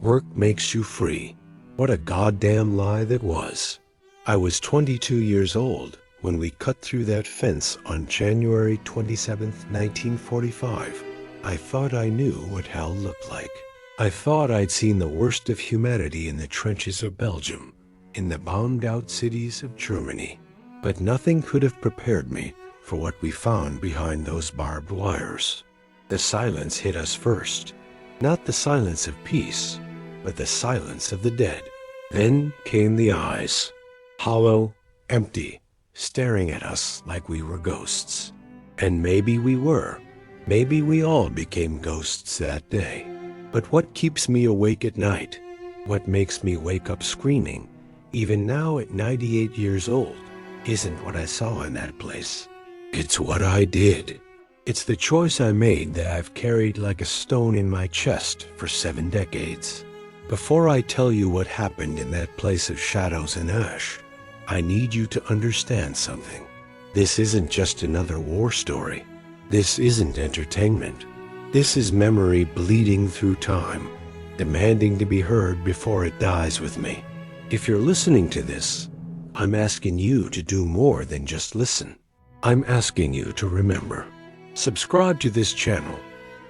Work makes you free. What a goddamn lie that was. I was 22 years old when we cut through that fence on January 27th, 1945. I thought I knew what hell looked like. I thought I'd seen the worst of humanity in the trenches of Belgium, in the bombed-out cities of Germany. But nothing could have prepared me for what we found behind those barbed wires. The silence hit us first. Not the silence of peace, but the silence of the dead. Then came the eyes, hollow, empty, staring at us like we were ghosts. And maybe we were. Maybe we all became ghosts that day. But what keeps me awake at night? What makes me wake up screaming, even now at 98 years old, isn't what I saw in that place. It's what I did. It's the choice I made that I've carried like a stone in my chest for 7 decades. Before I tell you what happened in that place of shadows and ash, I need you to understand something. This isn't just another war story. This isn't entertainment. This is memory bleeding through time, demanding to be heard before it dies with me. If you're listening to this, I'm asking you to do more than just listen. I'm asking you to remember. Subscribe to this channel,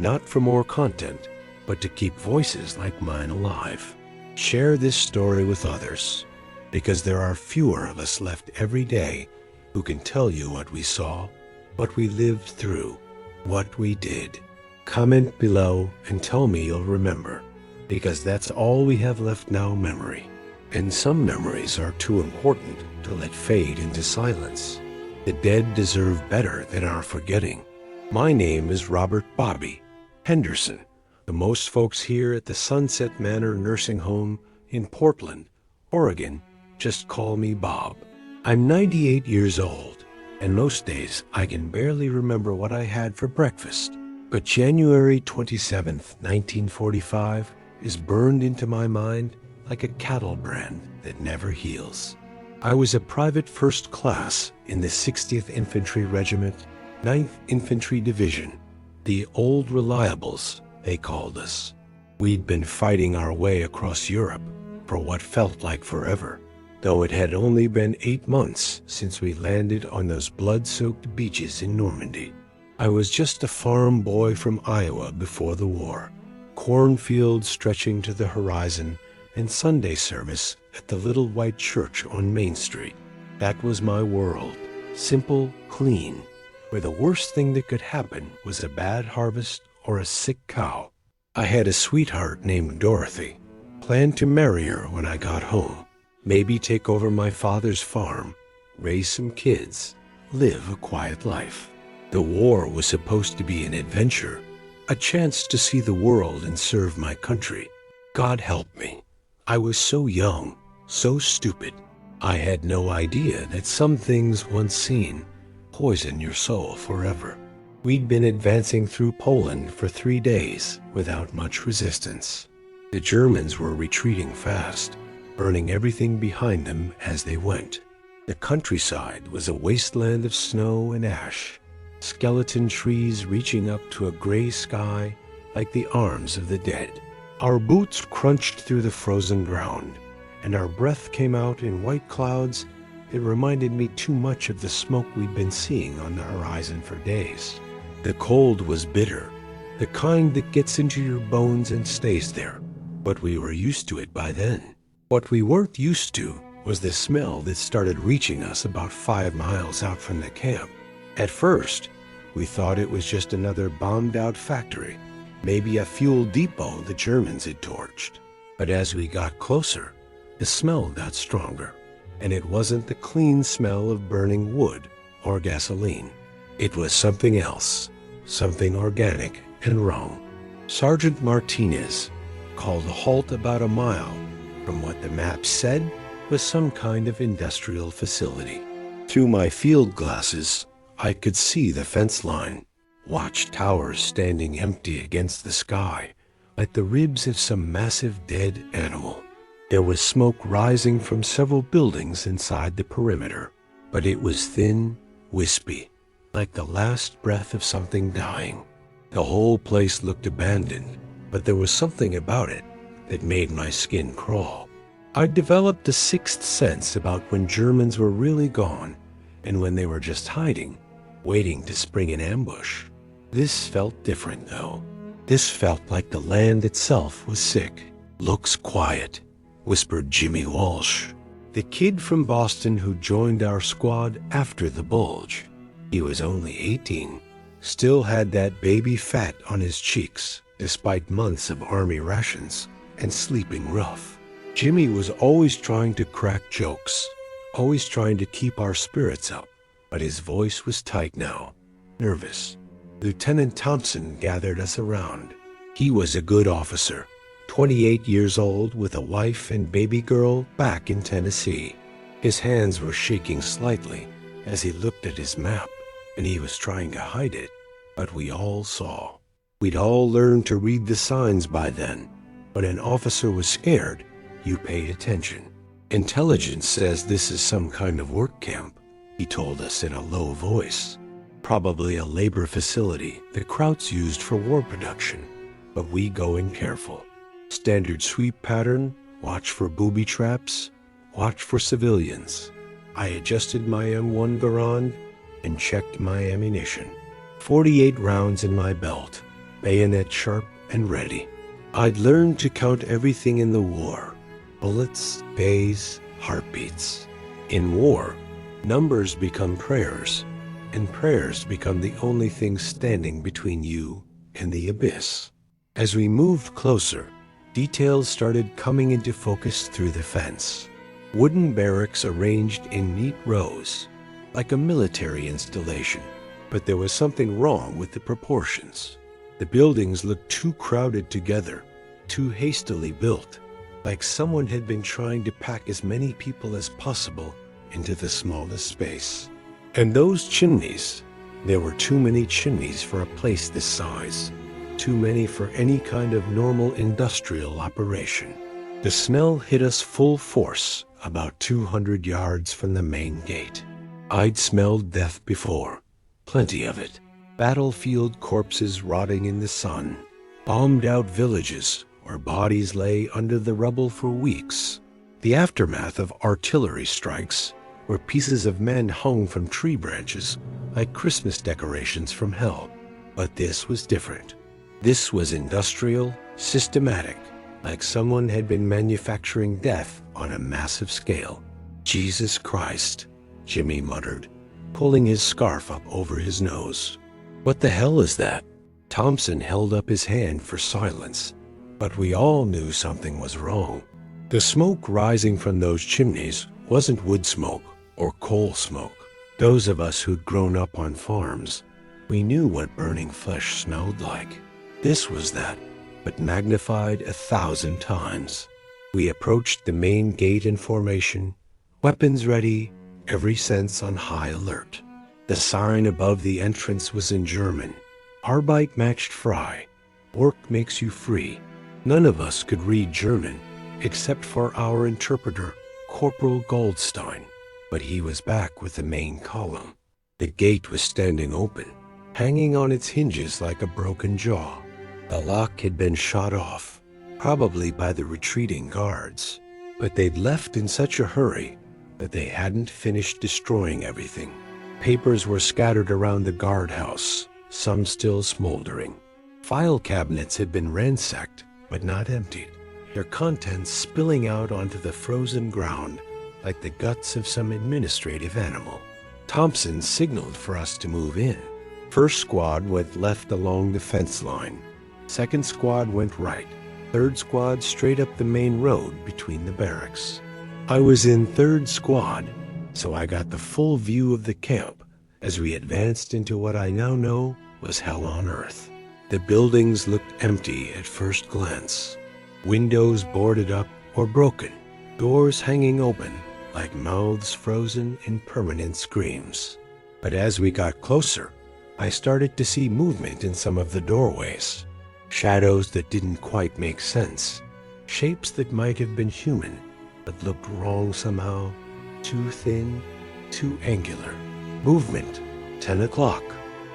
not for more content, but to keep voices like mine alive. Share this story with others, because there are fewer of us left every day who can tell you what we saw, what we lived through, what we did. Comment below and tell me you'll remember, because that's all we have left now, memory. And some memories are too important to let fade into silence. The dead deserve better than our forgetting. My name is Robert Bobby Henderson. The most folks here at the Sunset Manor Nursing Home in Portland, Oregon, just call me Bob. I'm 98 years old, and most days I can barely remember what I had for breakfast. But January 27th, 1945 is burned into my mind like a cattle brand that never heals. I was a private first class in the 60th Infantry Regiment, 9th Infantry Division, the Old Reliables, they called us. We'd been fighting our way across Europe for what felt like forever, though it had only been 8 months since we landed on those blood-soaked beaches in Normandy. I was just a farm boy from Iowa before the war, cornfields stretching to the horizon, and Sunday service at the little white church on Main Street. That was my world, simple, clean, where the worst thing that could happen was a bad harvest or a sick cow. I had a sweetheart named Dorothy, planned to marry her when I got home, maybe take over my father's farm, raise some kids, live a quiet life. The war was supposed to be an adventure, a chance to see the world and serve my country. God help me. I was so young, so stupid. I had no idea that some things once seen poison your soul forever. We'd been advancing through Poland for 3 days without much resistance. The Germans were retreating fast, burning everything behind them as they went. The countryside was a wasteland of snow and ash, skeleton trees reaching up to a gray sky like the arms of the dead. Our boots crunched through the frozen ground, and our breath came out in white clouds that reminded me too much of the smoke we'd been seeing on the horizon for days. The cold was bitter, the kind that gets into your bones and stays there, but we were used to it by then. What we weren't used to was the smell that started reaching us about 5 miles out from the camp. At first, we thought it was just another bombed-out factory, maybe a fuel depot the Germans had torched. But as we got closer, the smell got stronger, and it wasn't the clean smell of burning wood or gasoline. It was something else, something organic and wrong. Sergeant Martinez called a halt about a mile from what the map said was some kind of industrial facility. Through my field glasses, I could see the fence line, watch towers standing empty against the sky, like the ribs of some massive dead animal. There was smoke rising from several buildings inside the perimeter, but it was thin, wispy, like the last breath of something dying. The whole place looked abandoned, but there was something about it, that made my skin crawl. I'd developed a sixth sense about when Germans were really gone and when they were just hiding, waiting to spring an ambush. This felt different, though. This felt like the land itself was sick. "Looks quiet," whispered Jimmy Walsh, the kid from Boston who joined our squad after the bulge. He was only 18, still had that baby fat on his cheeks, despite months of army rations and sleeping rough. Jimmy was always trying to crack jokes, always trying to keep our spirits up, but his voice was tight now, nervous. Lieutenant Thompson gathered us around. He was a good officer, 28 years old with a wife and baby girl back in Tennessee. His hands were shaking slightly as he looked at his map, and he was trying to hide it, but we all saw. We'd all learned to read the signs by then. When an officer was scared, you paid attention. "Intelligence says this is some kind of work camp," he told us in a low voice. "Probably a labor facility the Krauts used for war production, but we go in careful. Standard sweep pattern, watch for booby traps, watch for civilians." I adjusted my M1 Garand and checked my ammunition. 48 rounds in my belt, bayonet sharp and ready. I'd learned to count everything in the war: bullets, bays, heartbeats. In war, numbers become prayers, and prayers become the only thing standing between you and the abyss. As we moved closer, details started coming into focus through the fence. Wooden barracks arranged in neat rows, like a military installation. But there was something wrong with the proportions. The buildings looked too crowded together, too hastily built, like someone had been trying to pack as many people as possible into the smallest space. And those chimneys, there were too many chimneys for a place this size, too many for any kind of normal industrial operation. The smell hit us full force about 200 yards from the main gate. I'd smelled death before, plenty of it. Battlefield corpses rotting in the sun, bombed out villages where bodies lay under the rubble for weeks. The aftermath of artillery strikes, where pieces of men hung from tree branches like Christmas decorations from hell. But this was different. This was industrial, systematic, like someone had been manufacturing death on a massive scale. "Jesus Christ," Jimmy muttered, pulling his scarf up over his nose. "What the hell is that?" Thompson held up his hand for silence, but we all knew something was wrong. The smoke rising from those chimneys wasn't wood smoke or coal smoke. Those of us who'd grown up on farms, we knew what burning flesh smelled like. This was that, but magnified 1,000 times. We approached the main gate in formation, weapons ready, every sense on high alert. The sign above the entrance was in German. Arbeit matched frei. Work makes you free. None of us could read German, except for our interpreter, Corporal Goldstein. But he was back with the main column. The gate was standing open, hanging on its hinges like a broken jaw. The lock had been shot off, probably by the retreating guards. But they'd left in such a hurry that they hadn't finished destroying everything. Papers were scattered around the guardhouse, some still smoldering. File cabinets had been ransacked, but not emptied, their contents spilling out onto the frozen ground like the guts of some administrative animal. Thompson signaled for us to move in. First squad went left along the fence line. Second squad went right. Third squad straight up the main road between the barracks. I was in third squad, so I got the full view of the camp as we advanced into what I now know was hell on earth. The buildings looked empty at first glance. Windows boarded up or broken, doors hanging open like mouths frozen in permanent screams. But as we got closer, I started to see movement in some of the doorways. Shadows that didn't quite make sense. Shapes that might have been human, but looked wrong somehow. Too thin, too angular. Movement. 10 o'clock,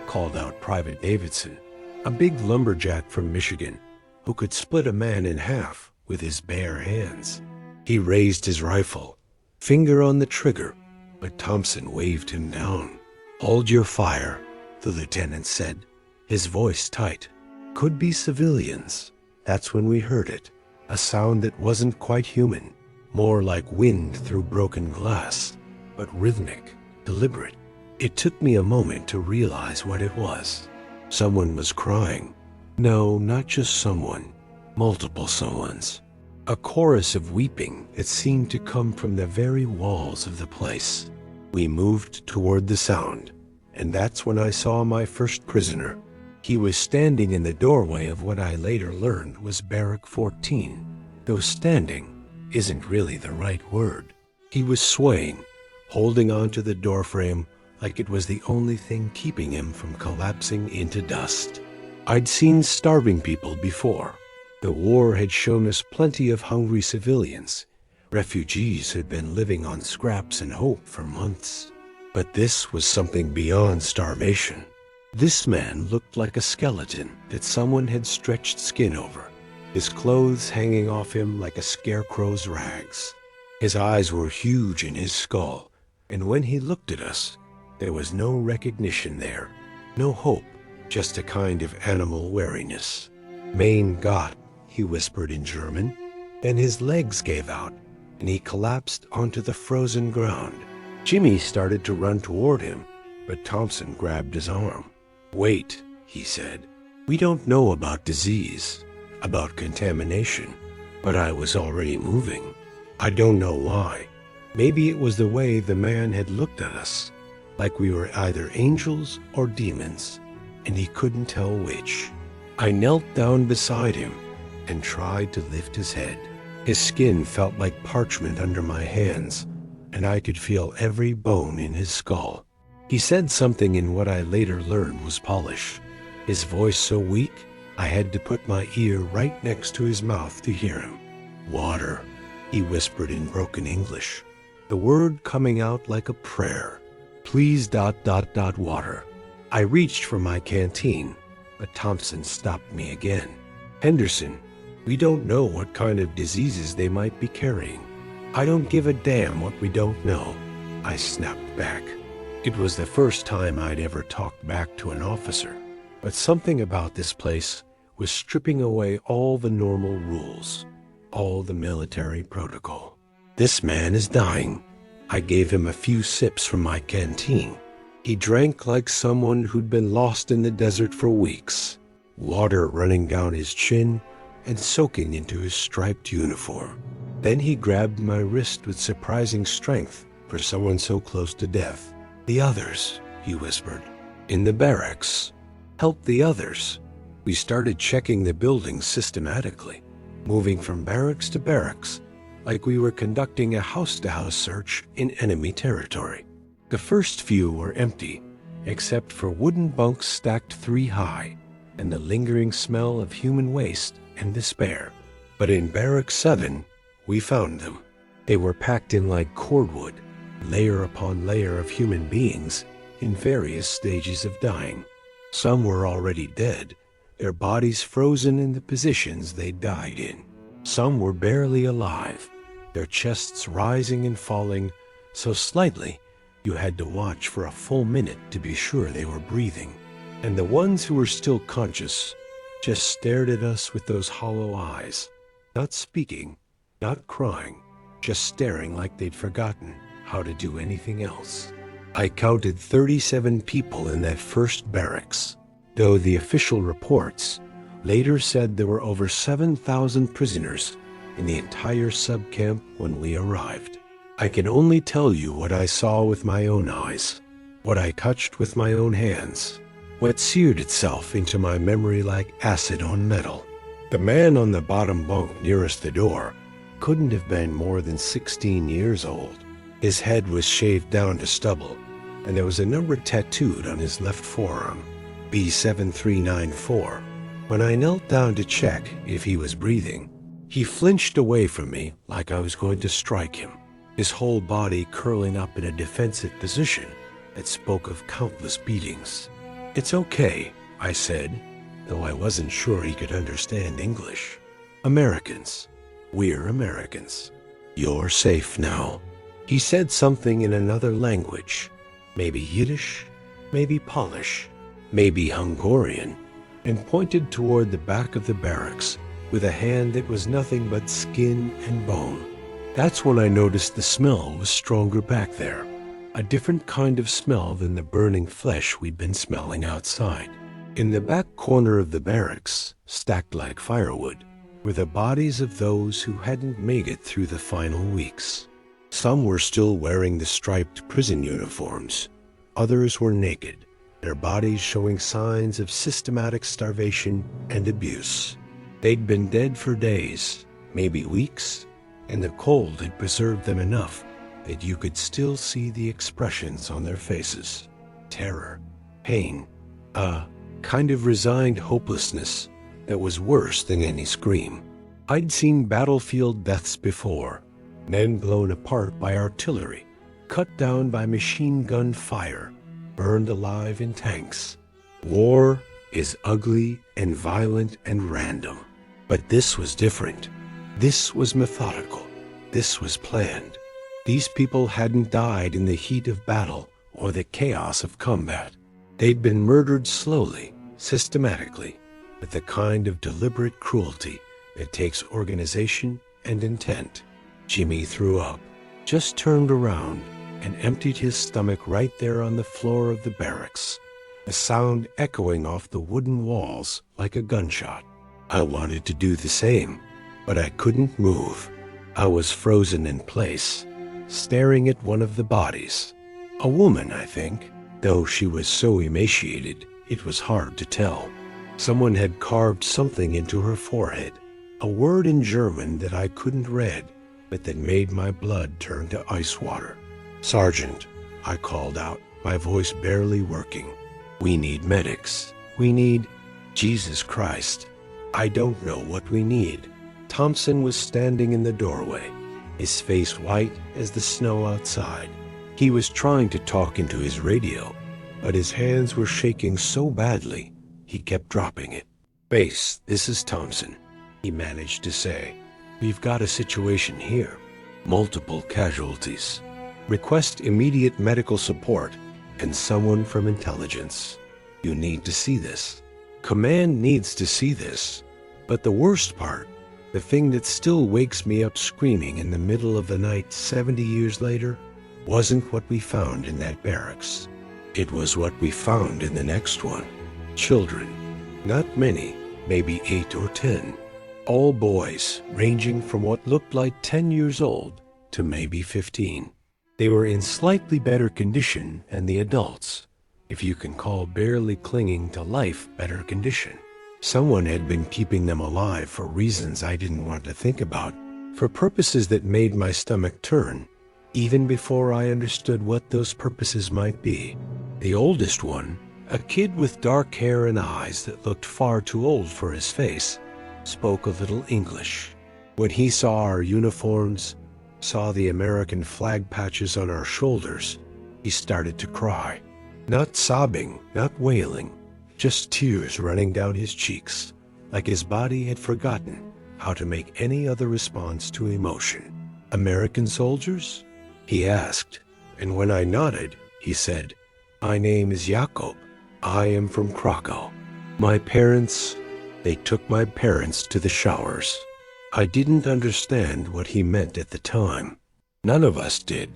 called out Private Davidson, a big lumberjack from Michigan who could split a man in half with his bare hands. He raised his rifle, finger on the trigger, but Thompson waved him down. "Hold your fire," the lieutenant said, his voice tight. Could be civilians. That's when we heard it, a sound that wasn't quite human, more like wind through broken glass, but rhythmic, deliberate. It took me a moment to realize what it was. Someone was crying. No, not just someone, multiple someones. A chorus of weeping that seemed to come from the very walls of the place. We moved toward the sound, and that's when I saw my first prisoner. He was standing in the doorway of what I later learned was Barrack 14, though standing isn't really the right word. He was swaying, holding onto the doorframe like it was the only thing keeping him from collapsing into dust. I'd seen starving people before. The war had shown us plenty of hungry civilians. Refugees had been living on scraps and hope for months. But this was something beyond starvation. This man looked like a skeleton that someone had stretched skin over, his clothes hanging off him like a scarecrow's rags. His eyes were huge in his skull, and when he looked at us, there was no recognition there, no hope, just a kind of animal wariness. "Mein Gott," he whispered in German. Then his legs gave out, and he collapsed onto the frozen ground. Jimmy started to run toward him, but Thompson grabbed his arm. "Wait," he said. "We don't know about disease, about contamination." But I was already moving. I don't know why. Maybe it was the way the man had looked at us, like we were either angels or demons, and he couldn't tell which. I knelt down beside him and tried to lift his head. His skin felt like parchment under my hands, and I could feel every bone in his skull. He said something in what I later learned was Polish, his voice so weak I had to put my ear right next to his mouth to hear him. "Water," he whispered in broken English, the word coming out like a prayer. "Please ... water." I reached for my canteen, but Thompson stopped me again. "Henderson, we don't know what kind of diseases they might be carrying." "I don't give a damn what we don't know," I snapped back. It was the first time I'd ever talked back to an officer, but something about this place was stripping away all the normal rules, all the military protocol. "This man is dying." I gave him a few sips from my canteen. He drank like someone who'd been lost in the desert for weeks, water running down his chin and soaking into his striped uniform. Then he grabbed my wrist with surprising strength for someone so close to death. "The others," he whispered. "In the barracks. Help the others." We started checking the buildings systematically, moving from barracks to barracks, like we were conducting a house-to-house search in enemy territory. The first few were empty, except for wooden bunks stacked 3 high, and the lingering smell of human waste and despair. But in Barrack 7, we found them. They were packed in like cordwood, layer upon layer of human beings in various stages of dying. Some were already dead, their bodies frozen in the positions they died in. Some were barely alive, their chests rising and falling so slightly you had to watch for a full minute to be sure they were breathing. And the ones who were still conscious just stared at us with those hollow eyes, not speaking, not crying, just staring like they'd forgotten how to do anything else. I counted 37 people in that first barracks, though the official reports later said there were over 7,000 prisoners in the entire subcamp when we arrived. I can only tell you what I saw with my own eyes, what I touched with my own hands, what seared itself into my memory like acid on metal. The man on the bottom bunk nearest the door couldn't have been more than 16 years old. His head was shaved down to stubble, and there was a number tattooed on his left forearm, B7394. When I knelt down to check if he was breathing, he flinched away from me like I was going to strike him, his whole body curling up in a defensive position that spoke of countless beatings. "It's okay," I said, though I wasn't sure he could understand English. "Americans. We're Americans. You're safe now. He said something in another language, maybe Yiddish, maybe Polish, maybe Hungarian, and pointed toward the back of the barracks with a hand that was nothing but skin and bone. That's when I noticed the smell was stronger back there, a different kind of smell than the burning flesh we'd been smelling outside. In the back corner of the barracks, stacked like firewood, were the bodies of those who hadn't made it through the final weeks. Some were still wearing the striped prison uniforms. Others were naked, their bodies showing signs of systematic starvation and abuse. They'd been dead for days, maybe weeks, and the cold had preserved them enough that you could still see the expressions on their faces. Terror, pain, a kind of resigned hopelessness that was worse than any scream. I'd seen battlefield deaths before, men blown apart by artillery, cut down by machine gun fire, burned alive in tanks. War is ugly and violent and random. But this was different. This was methodical. This was planned. These people hadn't died in the heat of battle or the chaos of combat. They'd been murdered slowly, systematically, with the kind of deliberate cruelty that takes organization and intent. Jimmy threw up, just turned around, and emptied his stomach right there on the floor of the barracks, a sound echoing off the wooden walls like a gunshot. I wanted to do the same, but I couldn't move. I was frozen in place, staring at one of the bodies. A woman, I think, though she was so emaciated, it was hard to tell. Someone had carved something into her forehead, a word in German that I couldn't read, but that made my blood turn to ice water. "Sergeant," I called out, my voice barely working. "We need medics. We need... Jesus Christ. I don't know what we need." Thompson was standing in the doorway, his face white as the snow outside. He was trying to talk into his radio, but his hands were shaking so badly, he kept dropping it. "Base, this is Thompson," he managed to say. "We've got a situation here. Multiple casualties. Request immediate medical support and someone from intelligence. You need to see this. Command needs to see this. But the worst part, the thing that still wakes me up screaming in the middle of the night 70 years later, wasn't what we found in that barracks. It was what we found in the next one. Children. Not many, maybe 8 or 10. All boys, ranging from what looked like 10 years old to maybe 15. They were in slightly better condition than the adults, if you can call barely clinging to life better condition. Someone had been keeping them alive for reasons I didn't want to think about, for purposes that made my stomach turn, even before I understood what those purposes might be. The oldest one, a kid with dark hair and eyes that looked far too old for his face, spoke a little English. When he saw our uniforms, saw the American flag patches on our shoulders, he started to cry. Not sobbing, not wailing, just tears running down his cheeks, like his body had forgotten how to make any other response to emotion. "American soldiers?" he asked, and when I nodded, he said, "My name is Jakob. I am from Krakow. My parents, they took my parents to the showers." I didn't understand what he meant at the time. None of us did.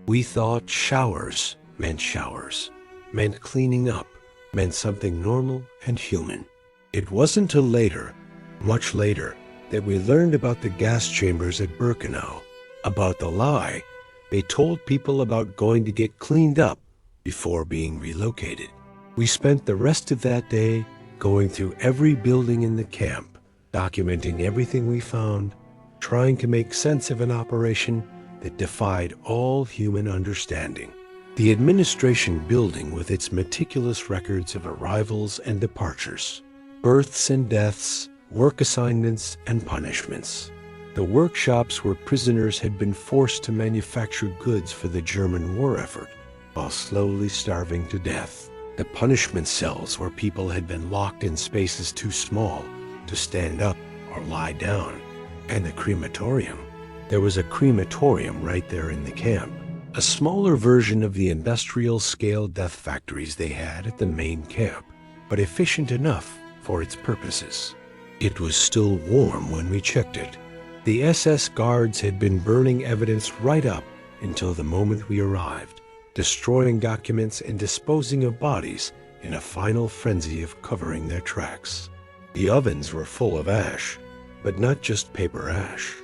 We thought showers, meant cleaning up, meant something normal and human. It wasn't till later, much later, that we learned about the gas chambers at Birkenau, about the lie they told people about going to get cleaned up before being relocated. We spent the rest of that day going through every building in the camp, documenting everything we found, trying to make sense of an operation that defied all human understanding. The administration building with its meticulous records of arrivals and departures, births and deaths, work assignments and punishments. The workshops where prisoners had been forced to manufacture goods for the German war effort while slowly starving to death. The punishment cells where people had been locked in spaces too small to stand up or lie down. And the crematorium. There was a crematorium right there in the camp. A smaller version of the industrial-scale death factories they had at the main camp, but efficient enough for its purposes. It was still warm when we checked it. The SS guards had been burning evidence right up until the moment we arrived, destroying documents and disposing of bodies in a final frenzy of covering their tracks. The ovens were full of ash, but not just paper ash.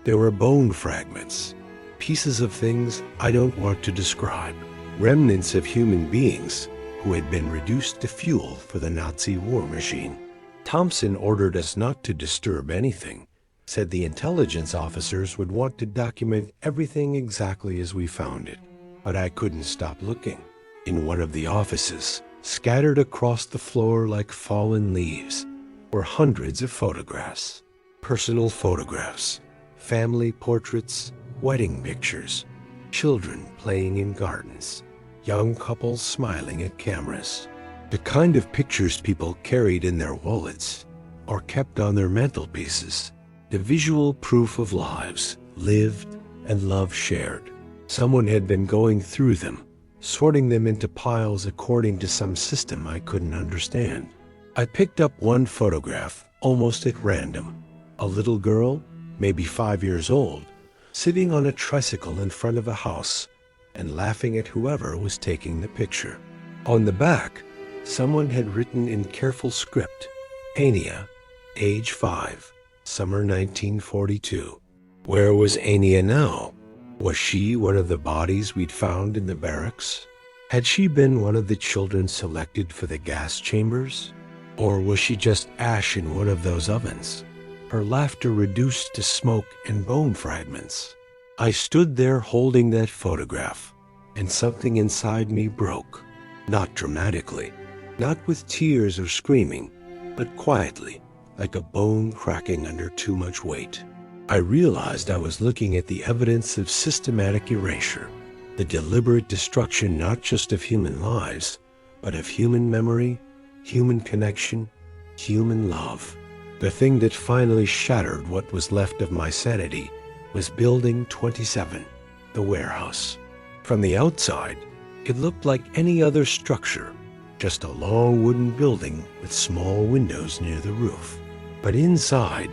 There were bone fragments, pieces of things I don't want to describe, remnants of human beings who had been reduced to fuel for the Nazi war machine. Thompson ordered us not to disturb anything, said the intelligence officers would want to document everything exactly as we found it. But I couldn't stop looking. In one of the offices, scattered across the floor like fallen leaves, were hundreds of photographs. Personal photographs, family portraits, wedding pictures, children playing in gardens, young couples smiling at cameras. The kind of pictures people carried in their wallets or kept on their mantelpieces. The visual proof of lives lived and love shared. Someone had been going through them, sorting them into piles according to some system I couldn't understand. I picked up one photograph almost at random. A little girl, maybe 5 years old, sitting on a tricycle in front of a house and laughing at whoever was taking the picture. On the back, someone had written in careful script, Ania, age 5, summer 1942. Where was Ania now? Was she one of the bodies we'd found in the barracks? Had she been one of the children selected for the gas chambers? Or was she just ash in one of those ovens? Her laughter reduced to smoke and bone fragments. I stood there holding that photograph, and something inside me broke. Not dramatically, not with tears or screaming, but quietly, like a bone cracking under too much weight. I realized I was looking at the evidence of systematic erasure, the deliberate destruction not just of human lives, but of human memory, human connection, human love. The thing that finally shattered what was left of my sanity was Building 27, the warehouse. From the outside, it looked like any other structure, just a long wooden building with small windows near the roof. But inside,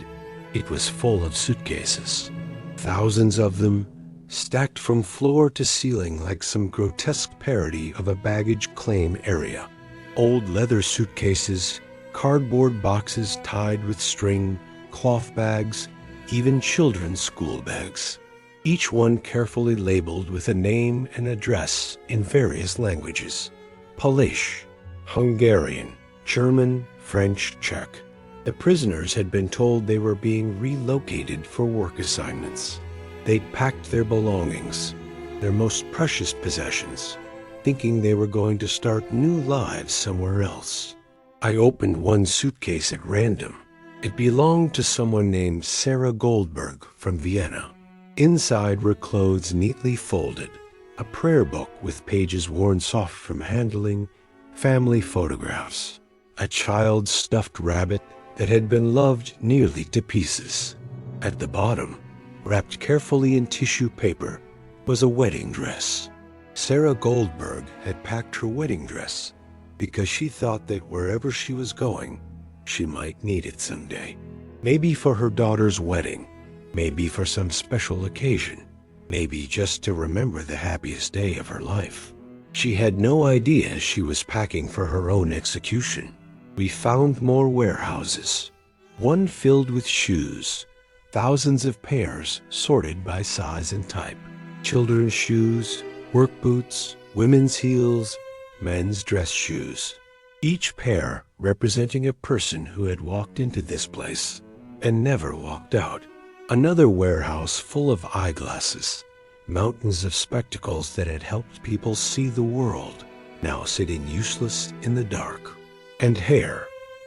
it was full of suitcases, thousands of them, stacked from floor to ceiling like some grotesque parody of a baggage claim area. Old leather suitcases, cardboard boxes tied with string, cloth bags, even children's school bags. Each one carefully labeled with a name and address in various languages. Polish, Hungarian, German, French, Czech. The prisoners had been told they were being relocated for work assignments. They'd packed their belongings, their most precious possessions, thinking they were going to start new lives somewhere else. I opened one suitcase at random. It belonged to someone named Sarah Goldberg from Vienna. Inside were clothes neatly folded, a prayer book with pages worn soft from handling, family photographs, a child's stuffed rabbit that had been loved nearly to pieces. At the bottom, wrapped carefully in tissue paper, was a wedding dress. Sarah Goldberg had packed her wedding dress because she thought that wherever she was going, she might need it someday. Maybe for her daughter's wedding, maybe for some special occasion, maybe just to remember the happiest day of her life. She had no idea she was packing for her own execution. We found more warehouses, one filled with shoes, thousands of pairs sorted by size and type. Children's shoes, work boots, women's heels, men's dress shoes. Each pair representing a person who had walked into this place and never walked out. Another warehouse full of eyeglasses, mountains of spectacles that had helped people see the world, now sitting useless in the dark. And hair,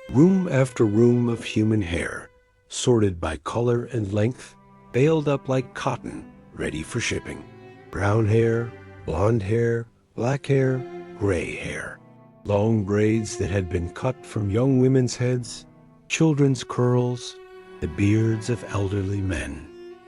room after room of human hair, sorted by color and length, baled up like cotton, ready for shipping. Brown hair, blonde hair, black hair, gray hair. Long braids that had been cut from young women's heads, children's curls, the beards of elderly men.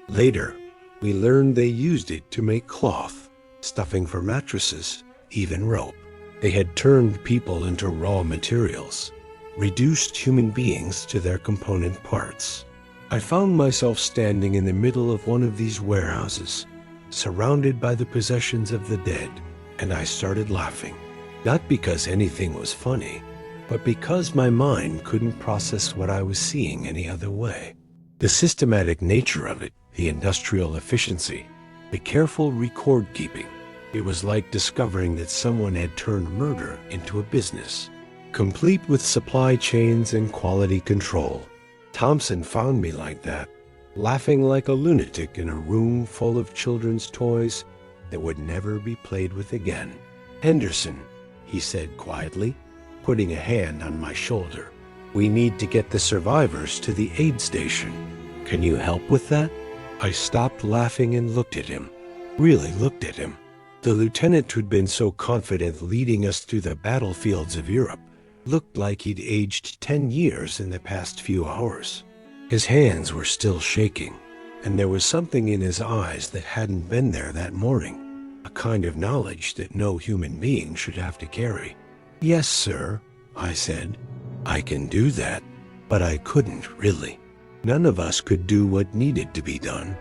Later, we learned they used it to make cloth, stuffing for mattresses, even rope. They had turned people into raw materials, reduced human beings to their component parts. I found myself standing in the middle of one of these warehouses, surrounded by the possessions of the dead, and I started laughing. Not because anything was funny, but because my mind couldn't process what I was seeing any other way. The systematic nature of it, the industrial efficiency, the careful record-keeping. It was like discovering that someone had turned murder into a business, complete with supply chains and quality control. Thompson found me like that, laughing like a lunatic in a room full of children's toys that would never be played with again. "Henderson," he said quietly, putting a hand on my shoulder. "We need to get the survivors to the aid station. Can you help with that?" I stopped laughing and looked at him. Really looked at him. The lieutenant who'd been so confident leading us through the battlefields of Europe looked like he'd aged 10 years in the past few hours. His hands were still shaking, and there was something in his eyes that hadn't been there that morning, a kind of knowledge that no human being should have to carry. "Yes, sir," I said. "I can do that." But I couldn't, really. None of us could do what needed to be done,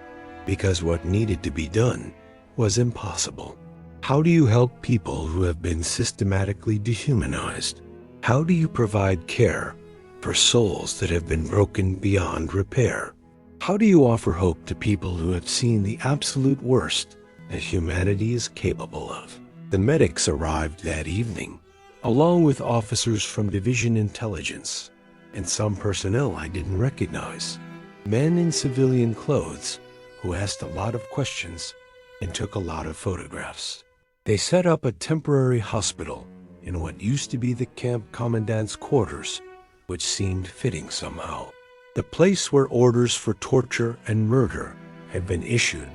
because what needed to be done was impossible. How do you help people who have been systematically dehumanized? How do you provide care for souls that have been broken beyond repair? How do you offer hope to people who have seen the absolute worst that humanity is capable of? The medics arrived that evening, along with officers from Division Intelligence and some personnel I didn't recognize, men in civilian clothes who asked a lot of questions and took a lot of photographs. They set up a temporary hospital in what used to be the camp commandant's quarters, which seemed fitting somehow. The place where orders for torture and murder had been issued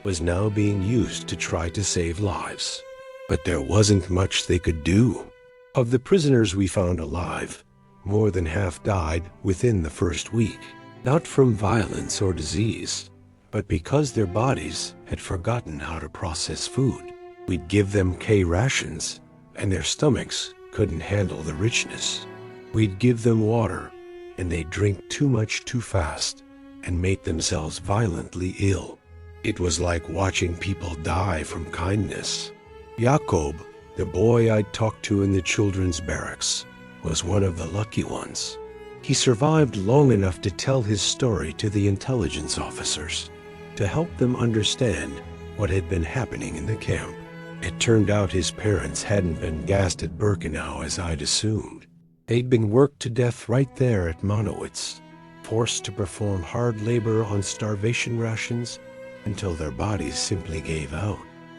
was now being used to try to save lives. But there wasn't much they could do. Of the prisoners we found alive, more than half died within the first week, not from violence or disease, but because their bodies had forgotten how to process food. We'd give them K rations, and their stomachs couldn't handle the richness. We'd give them water, and they'd drink too much too fast and make themselves violently ill. It was like watching people die from kindness. Jakob, the boy I'd talked to in the children's barracks, was one of the lucky ones. He survived long enough to tell his story to the intelligence officers, to help them understand what had been happening in the camp. It turned out his parents hadn't been gassed at Birkenau as I'd assumed. They'd been worked to death right there at Auschwitz, forced to perform hard labor on starvation rations until their bodies simply gave out.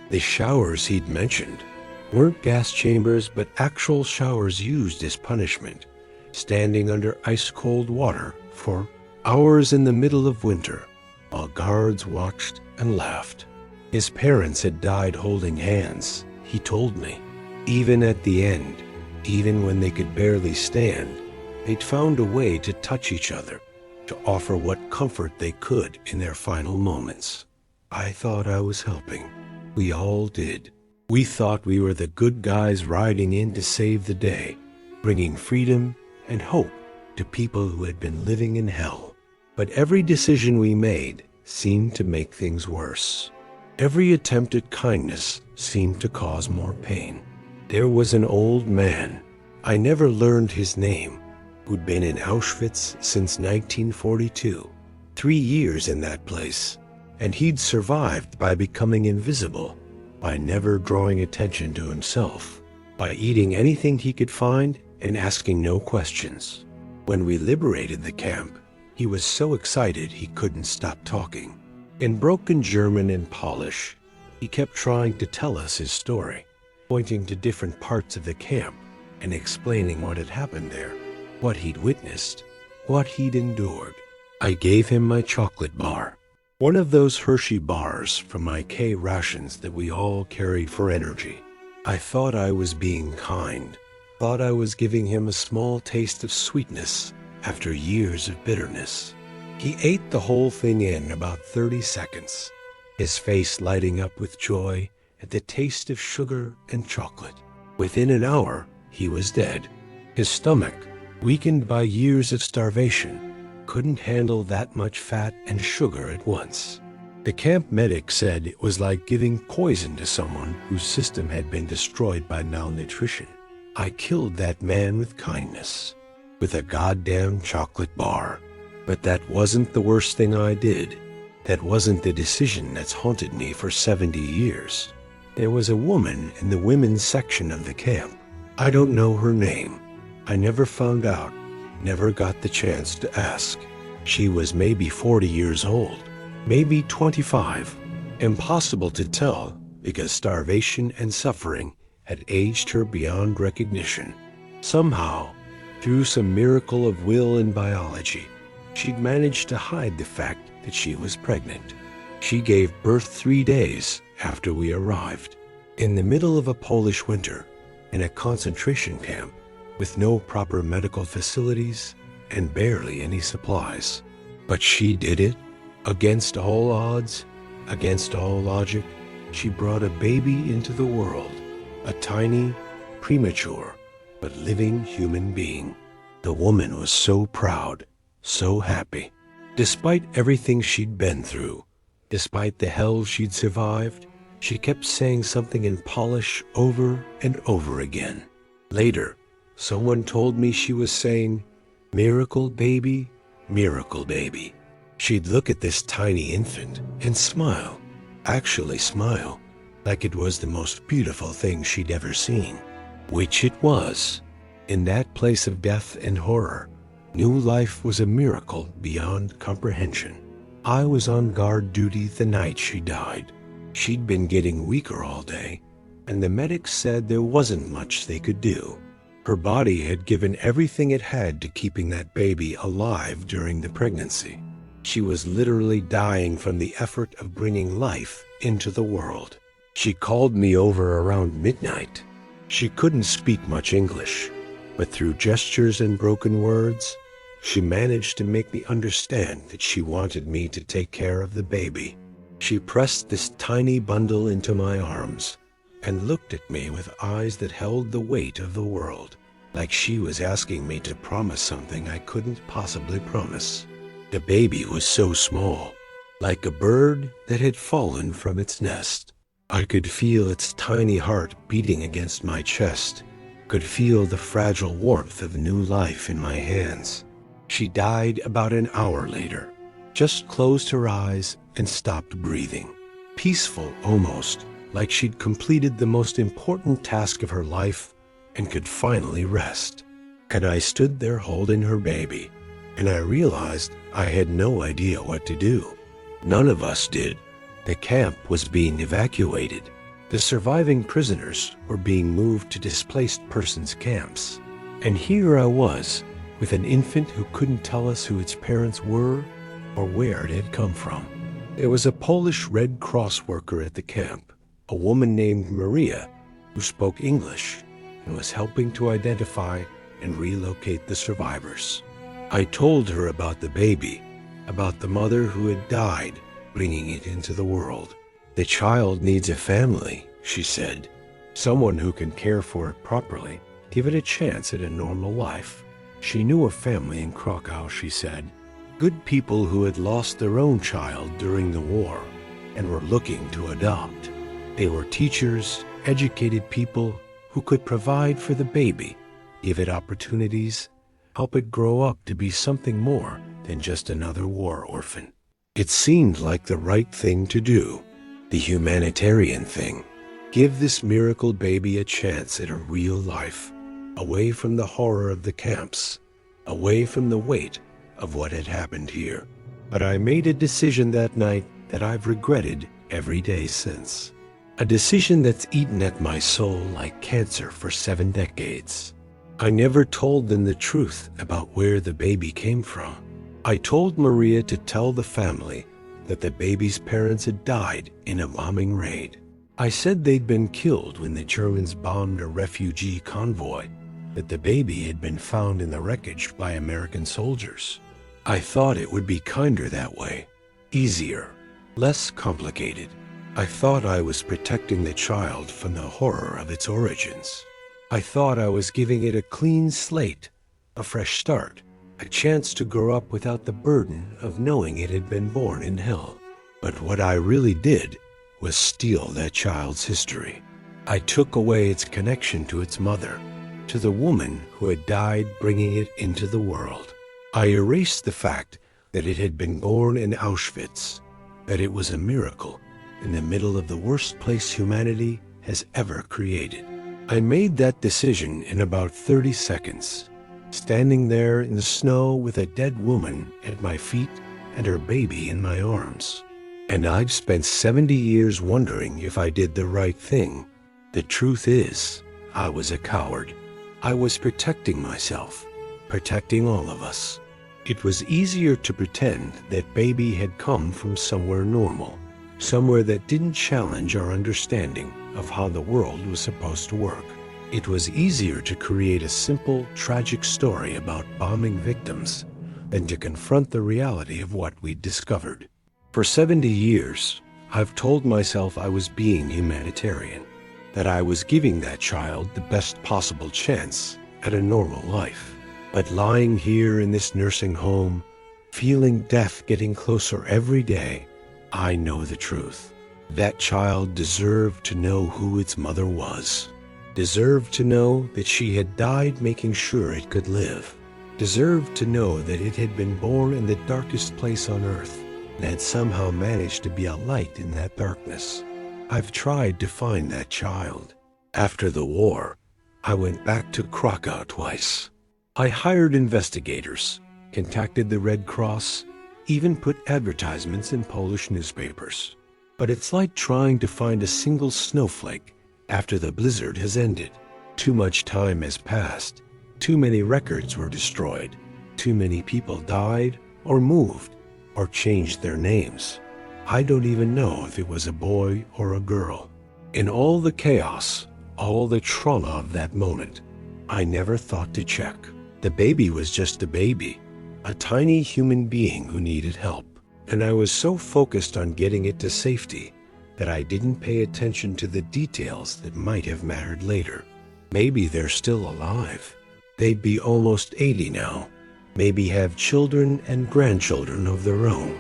The showers he'd mentioned weren't gas chambers, but actual showers used as punishment, standing under ice-cold water for hours in the middle of winter, while guards watched and laughed. His parents had died holding hands, he told me. Even at the end, even when they could barely stand, they'd found a way to touch each other, to offer what comfort they could in their final moments. I thought I was helping. We all did. We thought we were the good guys riding in to save the day, bringing freedom and hope to people who had been living in hell. But every decision we made seemed to make things worse. Every attempt at kindness seemed to cause more pain. There was an old man, I never learned his name, who'd been in Auschwitz since 1942, 3 years in that place, and he'd survived by becoming invisible, by never drawing attention to himself, by eating anything he could find and asking no questions. When we liberated the camp, he was so excited he couldn't stop talking. In broken German and Polish, he kept trying to tell us his story, pointing to different parts of the camp and explaining what had happened there, what he'd witnessed, what he'd endured. I gave him my chocolate bar, one of those Hershey bars from my K rations that we all carried for energy. I thought I was being kind, thought I was giving him a small taste of sweetness after years of bitterness. He ate the whole thing in about 30 seconds, his face lighting up with joy at the taste of sugar and chocolate. Within an hour, he was dead. His stomach, weakened by years of starvation, couldn't handle that much fat and sugar at once. The camp medic said it was like giving poison to someone whose system had been destroyed by malnutrition. I killed that man with kindness, with a goddamn chocolate bar. But that wasn't the worst thing I did. That wasn't the decision that's haunted me for 70 years. There was a woman in the women's section of the camp. I don't know her name. I never found out, never got the chance to ask. She was maybe 40 years old, maybe 25. Impossible to tell because starvation and suffering had aged her beyond recognition. Somehow, through some miracle of will and biology, she'd managed to hide the fact that she was pregnant. She gave birth 3 days after we arrived, in the middle of a Polish winter, in a concentration camp, with no proper medical facilities and barely any supplies. But she did it. Against all odds, against all logic, she brought a baby into the world, a tiny, premature, but living human being. The woman was so proud, so happy. Despite everything she'd been through, despite the hell she'd survived, she kept saying something in Polish over and over again. Later, someone told me she was saying, "Miracle baby, miracle baby." She'd look at this tiny infant and smile, actually smile, like it was the most beautiful thing she'd ever seen. Which it was. In that place of death and horror, new life was a miracle beyond comprehension. I was on guard duty the night she died. She'd been getting weaker all day, and the medics said there wasn't much they could do. Her body had given everything it had to keeping that baby alive during the pregnancy. She was literally dying from the effort of bringing life into the world. She called me over around midnight. She couldn't speak much English, but through gestures and broken words, she managed to make me understand that she wanted me to take care of the baby. She pressed this tiny bundle into my arms and looked at me with eyes that held the weight of the world, like she was asking me to promise something I couldn't possibly promise. The baby was so small, like a bird that had fallen from its nest. I could feel its tiny heart beating against my chest, could feel the fragile warmth of new life in my hands. She died about an hour later, just closed her eyes and stopped breathing. Peaceful almost, like she'd completed the most important task of her life and could finally rest. And I stood there holding her baby, and I realized I had no idea what to do. None of us did. The camp was being evacuated. The surviving prisoners were being moved to displaced persons camps. And here I was, with an infant who couldn't tell us who its parents were or where it had come from. There was a Polish Red Cross worker at the camp, a woman named Maria, who spoke English and was helping to identify and relocate the survivors. I told her about the baby, about the mother who had died bringing it into the world. The child needs a family, she said, someone who can care for it properly, give it a chance at a normal life. She knew a family in Krakow, she said, good people who had lost their own child during the war and were looking to adopt. They were teachers, educated people who could provide for the baby, give it opportunities, help it grow up to be something more than just another war orphan. It seemed like the right thing to do, the humanitarian thing. Give this miracle baby a chance at a real life, away from the horror of the camps, away from the weight of what had happened here. But I made a decision that night that I've regretted every day since. A decision that's eaten at my soul like cancer for 7 decades. I never told them the truth about where the baby came from. I told Maria to tell the family that the baby's parents had died in a bombing raid. I said they'd been killed when the Germans bombed a refugee convoy, that the baby had been found in the wreckage by American soldiers. I thought it would be kinder that way, easier, less complicated. I thought I was protecting the child from the horror of its origins. I thought I was giving it a clean slate, a fresh start, a chance to grow up without the burden of knowing it had been born in hell. But what I really did was steal that child's history. I took away its connection to its mother, to the woman who had died bringing it into the world. I erased the fact that it had been born in Auschwitz, that it was a miracle in the middle of the worst place humanity has ever created. I made that decision in about 30 seconds, standing there in the snow with a dead woman at my feet and her baby in my arms. And I'd spent 70 years wondering if I did the right thing. The truth is, I was a coward. I was protecting myself, protecting all of us. It was easier to pretend that baby had come from somewhere normal, somewhere that didn't challenge our understanding of how the world was supposed to work. It was easier to create a simple, tragic story about bombing victims than to confront the reality of what we'd discovered. For 70 years, I've told myself I was being humanitarian, that I was giving that child the best possible chance at a normal life. But lying here in this nursing home, feeling death getting closer every day, I know the truth. That child deserved to know who its mother was, deserved to know that she had died making sure it could live, deserved to know that it had been born in the darkest place on earth and had somehow managed to be a light in that darkness. I've tried to find that child. After the war, I went back to Krakow twice. I hired investigators, contacted the Red Cross, even put advertisements in Polish newspapers. But it's like trying to find a single snowflake after the blizzard has ended. Too much time has passed. Too many records were destroyed. Too many people died or moved or changed their names. I don't even know if it was a boy or a girl. In all the chaos, all the trauma of that moment, I never thought to check. The baby was just a baby, a tiny human being who needed help. And I was so focused on getting it to safety that I didn't pay attention to the details that might have mattered later. Maybe they're still alive. They'd be almost 80 now. Maybe have children and grandchildren of their own.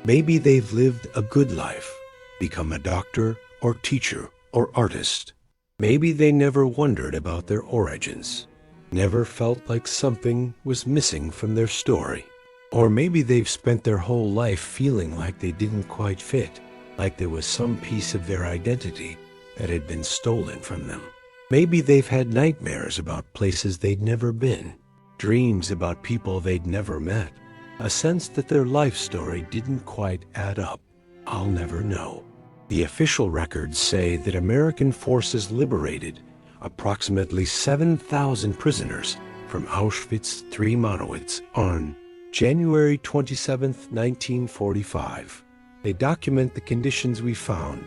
Maybe they've lived a good life, become a doctor or teacher or artist. Maybe they never wondered about their origins, never felt like something was missing from their story. Or maybe they've spent their whole life feeling like they didn't quite fit, like there was some piece of their identity that had been stolen from them. Maybe they've had nightmares about places they'd never been, dreams about people they'd never met, a sense that their life story didn't quite add up. I'll never know. The official records say that American forces liberated approximately 7,000 prisoners from Auschwitz III Monowitz on January 27, 1945. They document the conditions we found,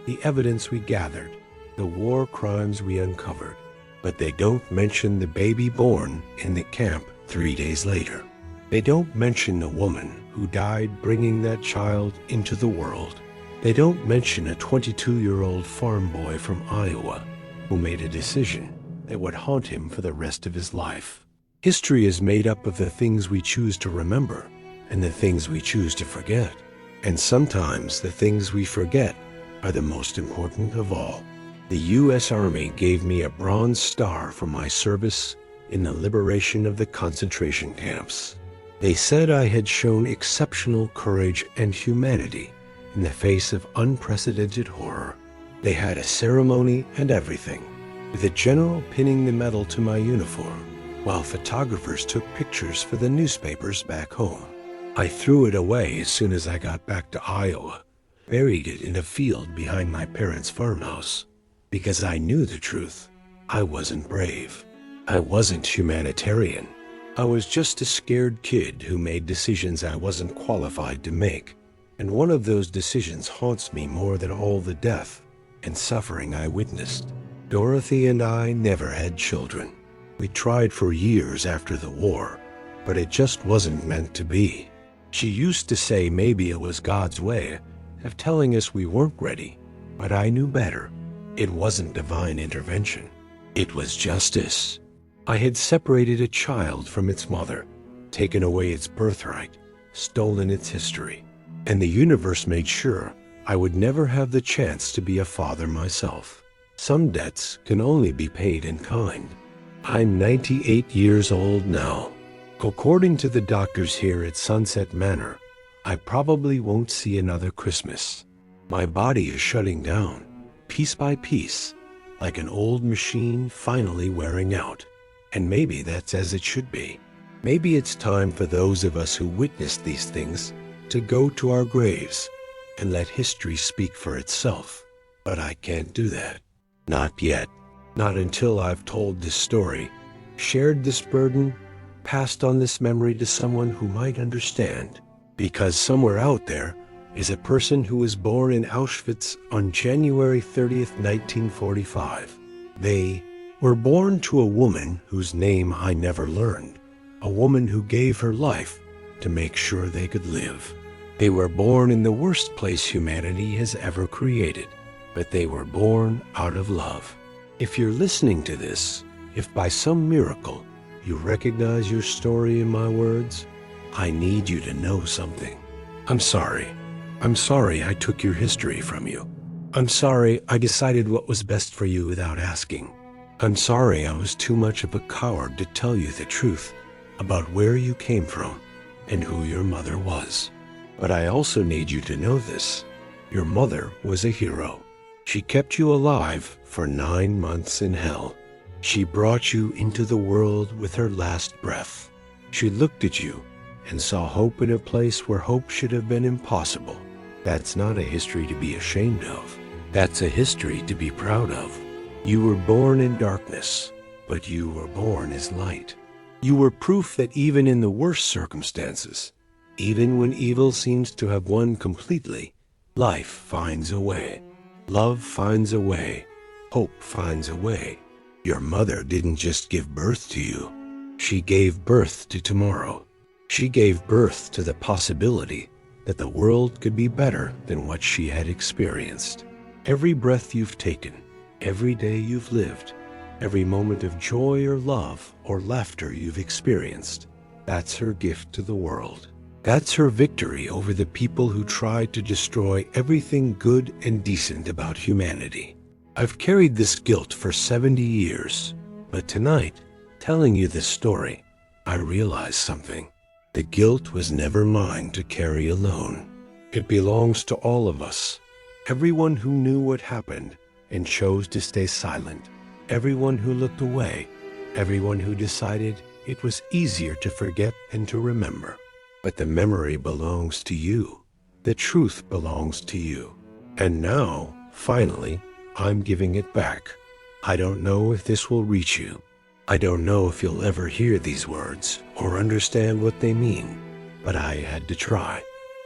the evidence we gathered, the war crimes we uncovered. But they don't mention the baby born in the camp 3 days later. They don't mention the woman who died bringing that child into the world. They don't mention a 22-year-old farm boy from Iowa who made a decision that would haunt him for the rest of his life. History is made up of the things we choose to remember and the things we choose to forget. And sometimes the things we forget are the most important of all. The U.S. Army gave me a Bronze Star for my service in the liberation of the concentration camps. They said I had shown exceptional courage and humanity in the face of unprecedented horror. They had a ceremony and everything, with a general pinning the medal to my uniform, while photographers took pictures for the newspapers back home. I threw it away as soon as I got back to Iowa, buried it in a field behind my parents' farmhouse, because I knew the truth. I wasn't brave. I wasn't humanitarian. I was just a scared kid who made decisions I wasn't qualified to make. And one of those decisions haunts me more than all the death and suffering I witnessed. Dorothy and I never had children. We tried for years after the war, but it just wasn't meant to be. She used to say maybe it was God's way of telling us we weren't ready, but I knew better. It wasn't divine intervention. It was justice. I had separated a child from its mother, taken away its birthright, stolen its history, and the universe made sure I would never have the chance to be a father myself. Some debts can only be paid in kind. I'm 98 years old now. According to the doctors here at Sunset Manor, I probably won't see another Christmas. My body is shutting down, piece by piece, like an old machine finally wearing out. And maybe that's as it should be. Maybe it's time for those of us who witnessed these things to go to our graves and let history speak for itself. But I can't do that. Not yet. Not until I've told this story, shared this burden, passed on this memory to someone who might understand. Because somewhere out there is a person who was born in Auschwitz on January 30th, 1945. They were born to a woman whose name I never learned, a woman who gave her life to make sure they could live. They were born in the worst place humanity has ever created, but they were born out of love. If you're listening to this, if by some miracle you recognize your story in my words, I need you to know something. I'm sorry. I'm sorry I took your history from you. I'm sorry I decided what was best for you without asking. I'm sorry I was too much of a coward to tell you the truth about where you came from and who your mother was. But I also need you to know this. Your mother was a hero. She kept you alive for 9 months in hell. She brought you into the world with her last breath. She looked at you and saw hope in a place where hope should have been impossible. That's not a history to be ashamed of. That's a history to be proud of. You were born in darkness, but you were born as light. You were proof that even in the worst circumstances, even when evil seems to have won completely, life finds a way. Love finds a way. Hope finds a way. Your mother didn't just give birth to you. She gave birth to tomorrow. She gave birth to the possibility that the world could be better than what she had experienced. Every breath you've taken, every day you've lived, every moment of joy or love or laughter you've experienced, that's her gift to the world. That's her victory over the people who tried to destroy everything good and decent about humanity. I've carried this guilt for 70 years, but tonight, telling you this story, I realized something. The guilt was never mine to carry alone. It belongs to all of us. Everyone who knew what happened and chose to stay silent. Everyone who looked away. Everyone who decided it was easier to forget than to remember. But the memory belongs to you. The truth belongs to you. And now, finally, I'm giving it back. I don't know if this will reach you. I don't know if you'll ever hear these words or understand what they mean, but I had to try.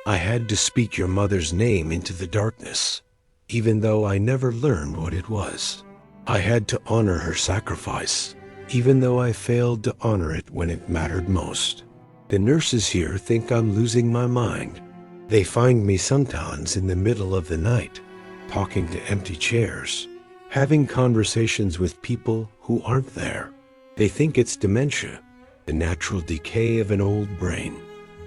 I had to speak your mother's name into the darkness, even though I never learned what it was. I had to honor her sacrifice, even though I failed to honor it when it mattered most. The nurses here think I'm losing my mind. They find me sometimes in the middle of the night, talking to empty chairs, having conversations with people who aren't there. They think it's dementia, the natural decay of an old brain.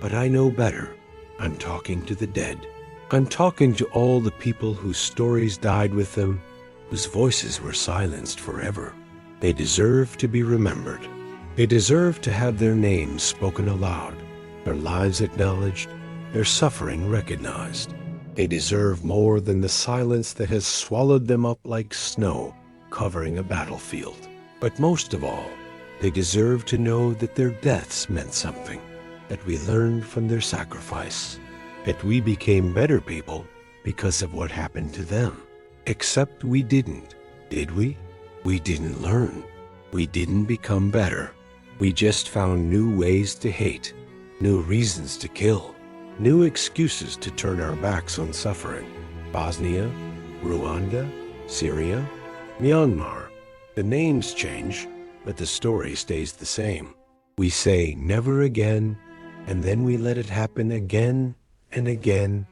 But I know better. I'm talking to the dead. I'm talking to all the people whose stories died with them, whose voices were silenced forever. They deserve to be remembered. They deserve to have their names spoken aloud, their lives acknowledged, their suffering recognized. They deserve more than the silence that has swallowed them up like snow covering a battlefield. But most of all, they deserve to know that their deaths meant something, that we learned from their sacrifice, that we became better people because of what happened to them. Except we didn't, did we? We didn't learn. We didn't become better. We just found new ways to hate, new reasons to kill, new excuses to turn our backs on suffering. Bosnia, Rwanda, Syria, Myanmar. The names change, but the story stays the same. We say never again, and then we let it happen again and again.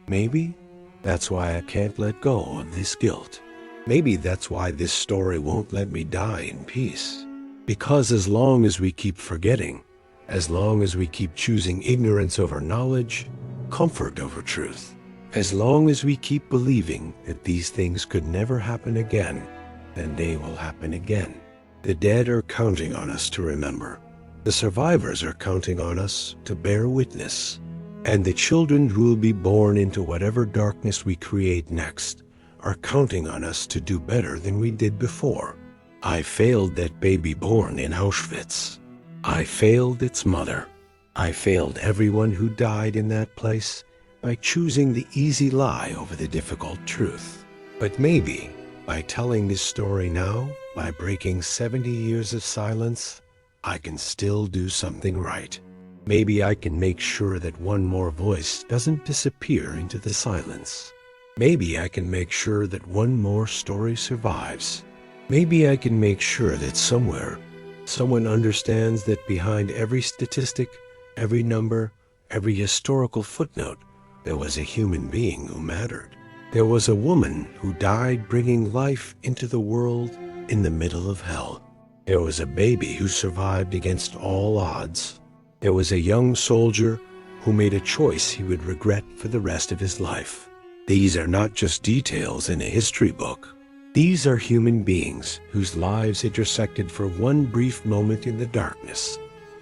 Maybe that's why I can't let go of this guilt. Maybe that's why this story won't let me die in peace. Because as long as we keep forgetting, as long as we keep choosing ignorance over knowledge, comfort over truth, as long as we keep believing that these things could never happen again, then they will happen again. The dead are counting on us to remember. The survivors are counting on us to bear witness. And the children who will be born into whatever darkness we create next are counting on us to do better than we did before. I failed that baby born in Auschwitz. I failed its mother. I failed everyone who died in that place by choosing the easy lie over the difficult truth. But maybe, by telling this story now, by breaking 70 years of silence, I can still do something right. Maybe I can make sure that one more voice doesn't disappear into the silence. Maybe I can make sure that one more story survives. Maybe I can make sure that somewhere, someone understands that behind every statistic, every number, every historical footnote, there was a human being who mattered. There was a woman who died bringing life into the world in the middle of hell. There was a baby who survived against all odds. There was a young soldier who made a choice he would regret for the rest of his life. These are not just details in a history book. These are human beings whose lives intersected for one brief moment in the darkness,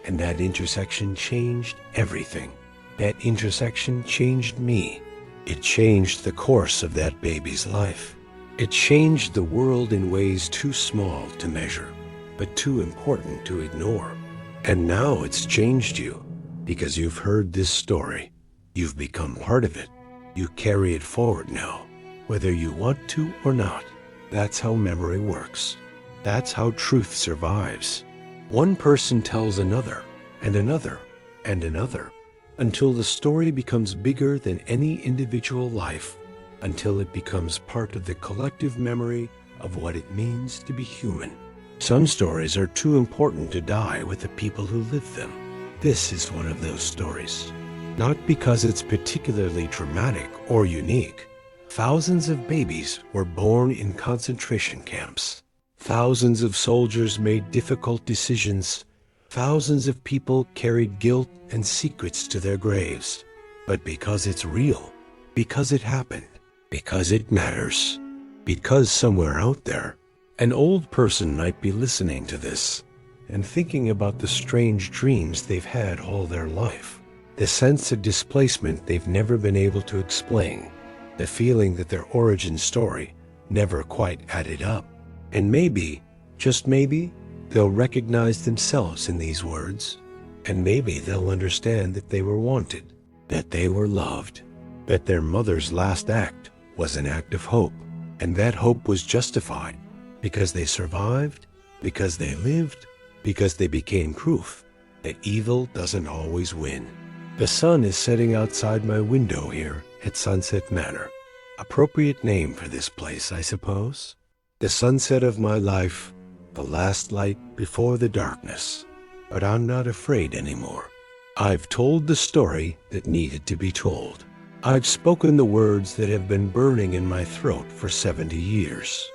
and that intersection changed everything. That intersection changed me. It changed the course of that baby's life. It changed the world in ways too small to measure, but too important to ignore. And now it's changed you, because you've heard this story. You've become part of it. You carry it forward now, whether you want to or not. That's how memory works. That's how truth survives. One person tells another, and another, and another, until the story becomes bigger than any individual life, until it becomes part of the collective memory of what it means to be human. Some stories are too important to die with the people who live them. This is one of those stories. Not because it's particularly dramatic or unique. Thousands of babies were born in concentration camps. Thousands of soldiers made difficult decisions. Thousands of people carried guilt and secrets to their graves. But because it's real, because it happened, because it matters, because somewhere out there, an old person might be listening to this and thinking about the strange dreams they've had all their life, the sense of displacement they've never been able to explain, the feeling that their origin story never quite added up. And maybe, just maybe, they'll recognize themselves in these words, and maybe they'll understand that they were wanted, that they were loved, that their mother's last act was an act of hope, and that hope was justified because they survived, because they lived, because they became proof that evil doesn't always win. The sun is setting outside my window here at Sunset Manor. Appropriate name for this place, I suppose. The sunset of my life, the last light before the darkness. But I'm not afraid anymore. I've told the story that needed to be told. I've spoken the words that have been burning in my throat for 70 years.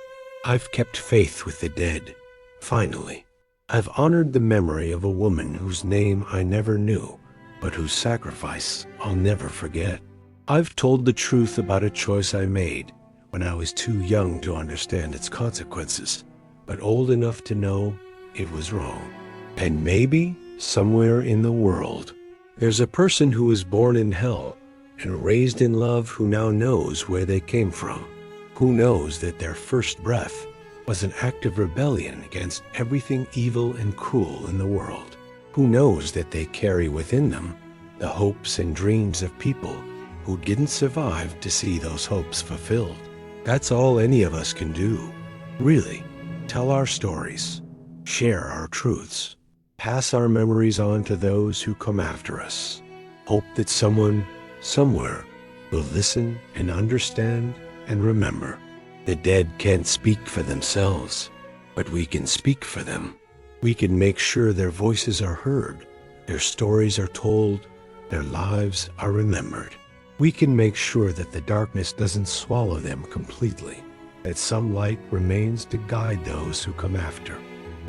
I've kept faith with the dead. Finally, I've honored the memory of a woman whose name I never knew, but whose sacrifice I'll never forget. I've told the truth about a choice I made when I was too young to understand its consequences, but old enough to know it was wrong. And maybe, somewhere in the world, there's a person who was born in hell and raised in love who now knows where they came from, who knows that their first breath was an act of rebellion against everything evil and cruel in the world, who knows that they carry within them the hopes and dreams of people who didn't survive to see those hopes fulfilled. That's all any of us can do, really. Tell our stories, share our truths, pass our memories on to those who come after us. Hope that someone, somewhere, will listen and understand and remember. The dead can't speak for themselves, but we can speak for them. We can make sure their voices are heard, their stories are told, their lives are remembered. We can make sure that the darkness doesn't swallow them completely, that some light remains to guide those who come after.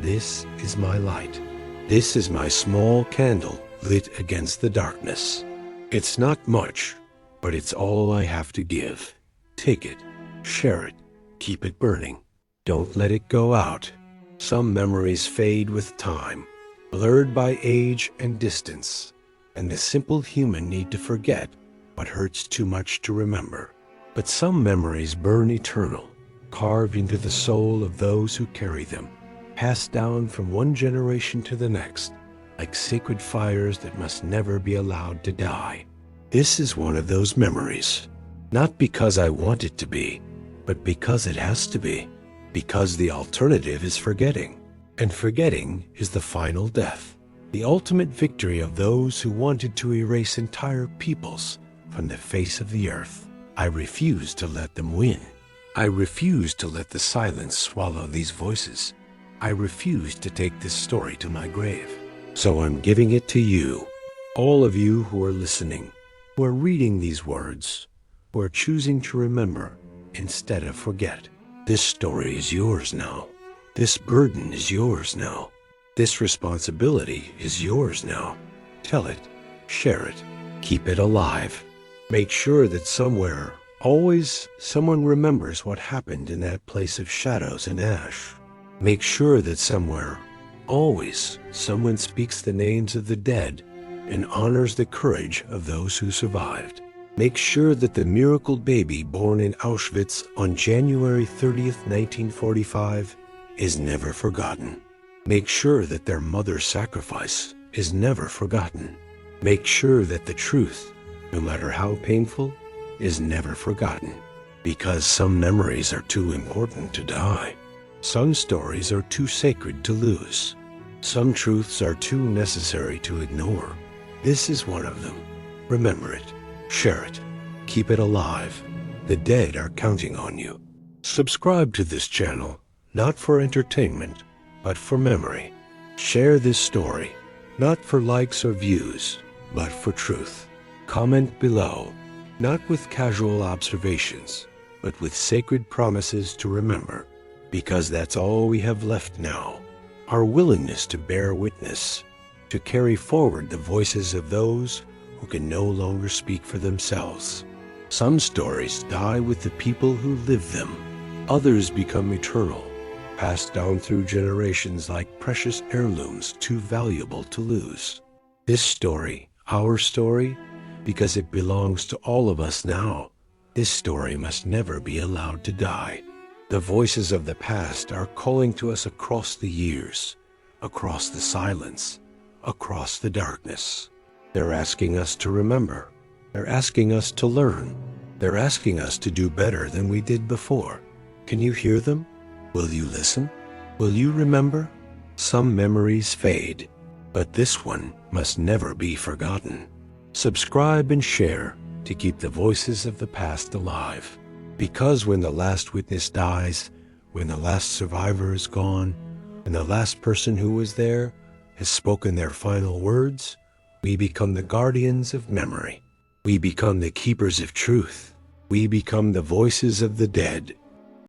This is my light. This is my small candle lit against the darkness. It's not much, but it's all I have to give. Take it, share it, keep it burning. Don't let it go out. Some memories fade with time, blurred by age and distance, and the simple human need to forget what hurts too much to remember. But some memories burn eternal, carved into the soul of those who carry them, passed down from one generation to the next, like sacred fires that must never be allowed to die. This is one of those memories, not because I want it to be, but because it has to be, because the alternative is forgetting, and forgetting is the final death, the ultimate victory of those who wanted to erase entire peoples from the face of the earth. I refuse to let them win. I refuse to let the silence swallow these voices. I refuse to take this story to my grave. So I'm giving it to you, all of you who are listening, who are reading these words, who are choosing to remember instead of forget. This story is yours now. This burden is yours now. This responsibility is yours now. Tell it, share it, keep it alive. Make sure that somewhere, always, someone remembers what happened in that place of shadows and ash. Make sure that somewhere, always, someone speaks the names of the dead and honors the courage of those who survived. Make sure that the miracle baby born in Auschwitz on January 30th, 1945 is never forgotten. Make sure that their mother's sacrifice is never forgotten. Make sure that the truth, no matter how painful, is never forgotten. Because some memories are too important to die. Some stories are too sacred to lose. Some truths are too necessary to ignore. This is one of them. Remember it. Share it. Keep it alive. The dead are counting on you. Subscribe to this channel, not for entertainment, but for memory. Share this story, not for likes or views, but for truth. Comment below, not with casual observations, but with sacred promises to remember, because that's all we have left now. Our willingness to bear witness, to carry forward the voices of those who can no longer speak for themselves. Some stories die with the people who live them. Others become eternal, passed down through generations like precious heirlooms too valuable to lose. This story, our story, because it belongs to all of us now, this story must never be allowed to die. The voices of the past are calling to us across the years, across the silence, across the darkness. They're asking us to remember. They're asking us to learn. They're asking us to do better than we did before. Can you hear them? Will you listen? Will you remember? Some memories fade, but this one must never be forgotten. Subscribe and share to keep the voices of the past alive. Because when the last witness dies, when the last survivor is gone, and the last person who was there has spoken their final words, we become the guardians of memory. We become the keepers of truth. We become the voices of the dead.